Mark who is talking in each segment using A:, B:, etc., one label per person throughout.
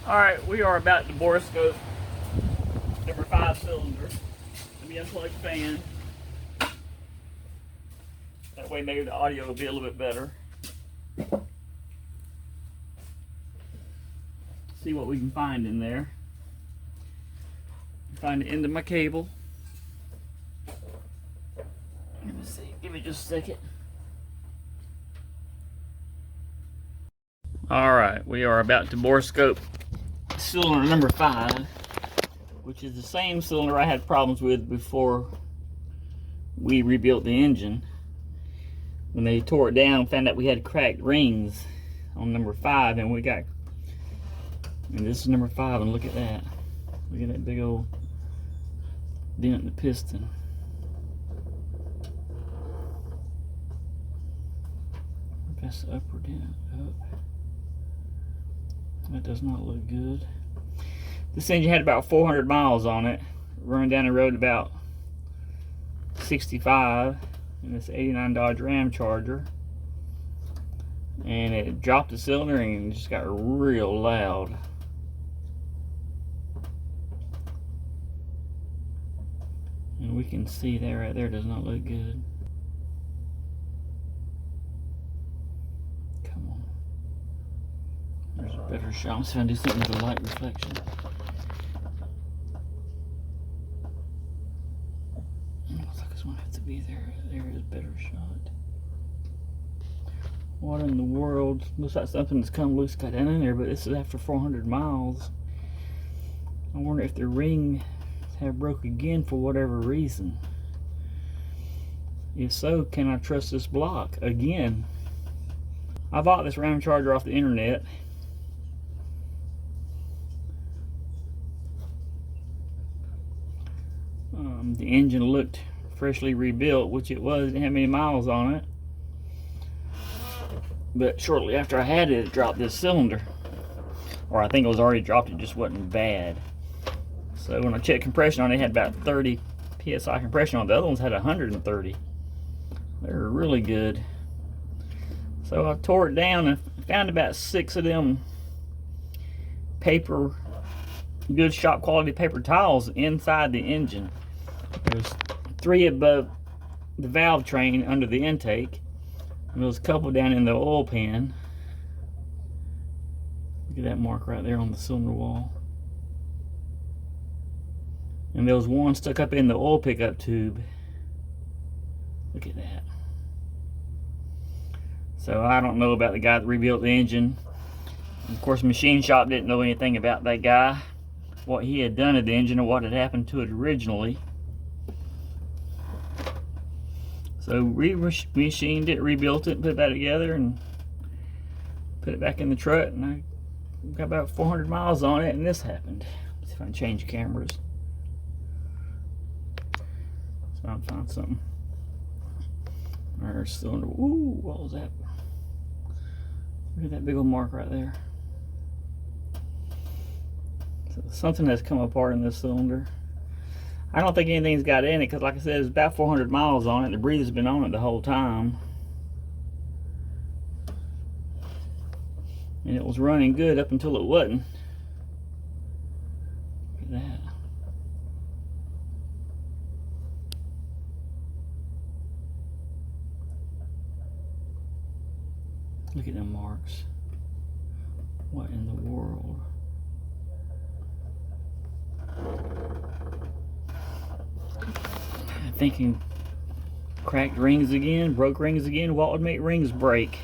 A: Alright, we are about to borescope number 5 cylinder. Let me unplug the fan. That way maybe the audio will be a little bit better. See what we can find in there. Find the end of my cable. Let me see, give me just a second. Alright, we are about to borescope cylinder number 5, which is the same cylinder I had problems with before we rebuilt the engine. When they tore it down, found out we had cracked rings on number 5, and this is number 5, and look at that. Look at that big old dent in the piston. Press the upper dent up. That does not look good. This engine had about 400 miles on it, running down the road about 65 in this 89 Dodge Ramcharger, and it dropped the cylinder and just got real loud. And we can see that right there does not look good. Come on. There's a better shot. I'm just going to do something with the light reflection. Looks like this one has to be there. There is a better shot. What in the world? Looks like something that's come loose, got down in there, but this is after 400 miles. I wonder if the ring have broke again for whatever reason. If so, can I trust this block again? I bought this Ramcharger off the internet. The engine looked freshly rebuilt, which it was. It didn't have many miles on it. But shortly after I had it, it dropped this cylinder. Or I think it was already dropped, it just wasn't bad. So when I checked compression on it, it had about 30 PSI compression on it. The other ones had 130. They were really good. So I tore it down and found about 6 of them good shop quality paper towels inside the engine. There's 3 above the valve train under the intake. And there was a couple down in the oil pan. Look at that mark right there on the cylinder wall. And there was one stuck up in the oil pickup tube. Look at that. So I don't know about the guy that rebuilt the engine. Of course, the machine shop didn't know anything about that guy, what he had done to the engine or what had happened to it originally. So we machined it, rebuilt it, put it back together, and put it back in the truck. And I got about 400 miles on it, and this happened. Let's see if I can change cameras. So I'll find something. Our cylinder. Ooh, what was that? Look at that big old mark right there. So something has come apart in this cylinder. I don't think anything's got in it because, like I said, it's about 400 miles on it. The breather's been on it the whole time. And it was running good up until it wasn't. Look at that. Look at them marks. What in the world? I'm thinking cracked rings again, broke rings again. What would make rings break?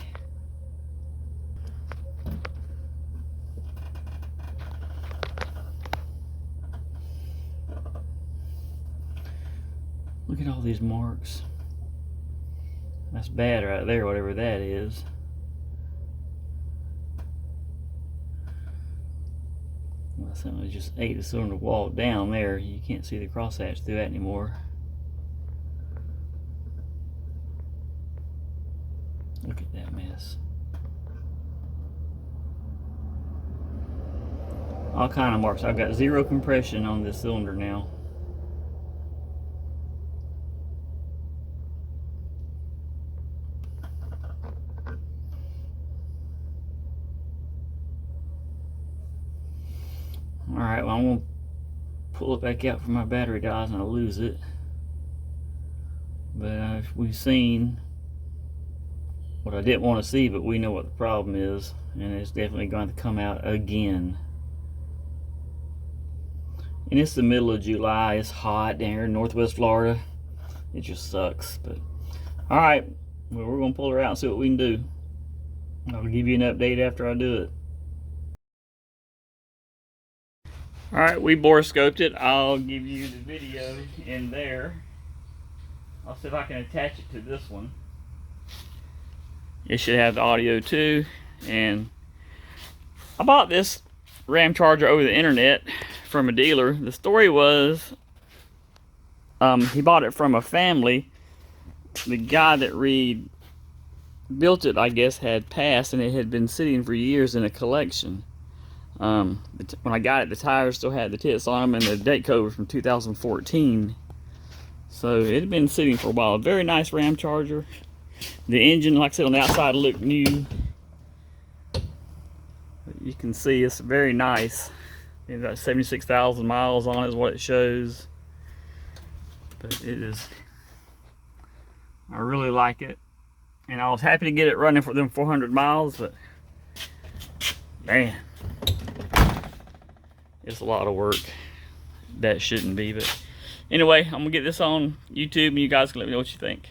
A: Look at all these marks. That's bad right there, whatever that is. Well, something just ate the cylinder wall down there. You can't see the crosshatch through that anymore. Look at that mess. All kind of marks. I've got 0 compression on this cylinder now. Alright, well, I'm going to pull it back out for my battery dies and I lose it. But we've seen what I didn't want to see, but we know what the problem is, and it's definitely going to come out again. And it's the middle of July. It's hot down here in Northwest Florida. It just sucks. But all right, well, we're gonna pull her out and see what we can do. I'll give you an update after I do it. All right, we bore scoped it. I'll give you the video in there. I'll see if I can attach it to this one. It should have the audio too. And I bought this Ramcharger over the internet from a dealer. The story was he bought it from a family. The guy that rebuilt it, I guess, had passed, and it had been sitting for years in a collection. When I got it, the tires still had the tits on them, and the date code was from 2014. So it had been sitting for a while. A very nice Ramcharger. The engine, like I said, on the outside looked new. You can see it's very nice. It's got 76,000 miles on it is what it shows. But it is, I really like it. And I was happy to get it running for them 400 miles, but man, it's a lot of work. That shouldn't be, but anyway, I'm gonna get this on YouTube and you guys can let me know what you think.